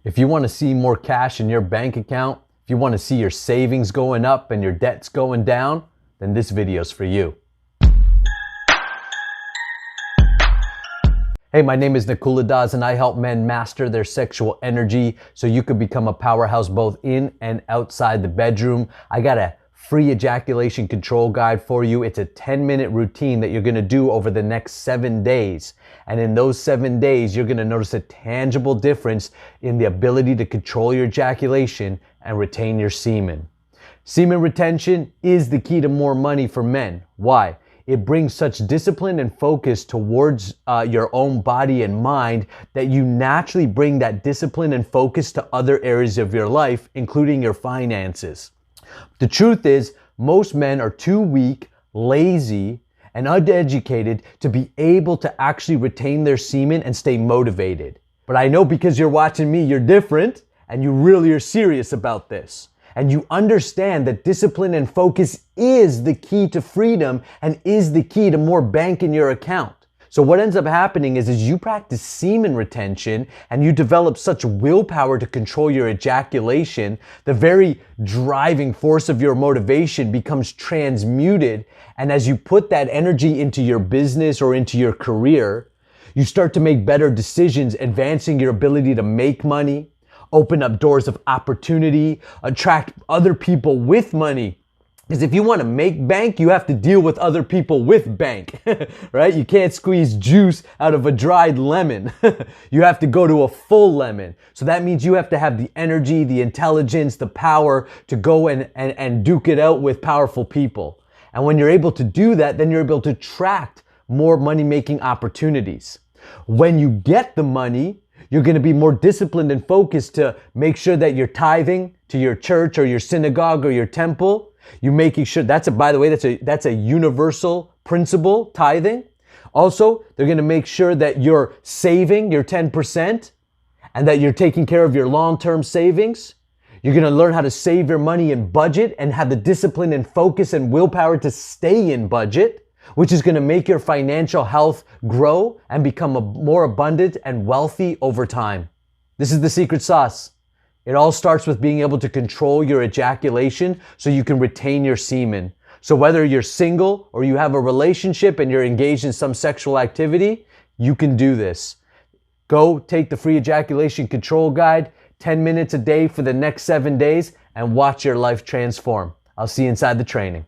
If you want to see more cash in your bank account, if you want to see your savings going up and your debts going down, then this video's for you. Hey, my name is Nicola and I help men master their sexual energy so you could become a powerhouse both in and outside the bedroom. I got a free ejaculation control guide for you. It's a 10-minute routine that you're gonna do over the next 7 days. And in those 7 days, you're gonna notice a tangible difference in the ability to control your ejaculation and retain your semen. Semen retention is the key to more money for men. Why? It brings such discipline and focus towards your own body and mind that you naturally bring that discipline and focus to other areas of your life, including your finances. The truth is, most men are too weak, lazy, and uneducated to be able to actually retain their semen and stay motivated. But I know because you're watching me, you're different, and you really are serious about this. And you understand that discipline and focus is the key to freedom and is the key to more bank in your account. So what ends up happening is you practice semen retention and you develop such willpower to control your ejaculation, the very driving force of your motivation becomes transmuted. And as you put that energy into your business or into your career, you start to make better decisions, advancing your ability to make money, open up doors of opportunity, attract other people with money. Because if you want to make bank, you have to deal with other people with bank, right? You can't squeeze juice out of a dried lemon. You have to go to a full lemon. So that means you have to have the energy, the intelligence, the power to go and duke it out with powerful people. And when you're able to do that, then you're able to attract more money-making opportunities. When you get the money, you're going to be more disciplined and focused to make sure that you're tithing to your church or your synagogue or your temple. You're making sure by the way, that's a universal principle, tithing. Also, they're going to make sure that you're saving your 10% and that you're taking care of your long-term savings. You're going to learn how to save your money and budget and have the discipline and focus and willpower to stay in budget, which is going to make your financial health grow and become more abundant and wealthy over time. This is the secret sauce. It all starts with being able to control your ejaculation so you can retain your semen. So whether you're single or you have a relationship and you're engaged in some sexual activity, you can do this. Go take the free ejaculation control guide, 10 minutes a day for the next 7 days, and watch your life transform. I'll see you inside the training.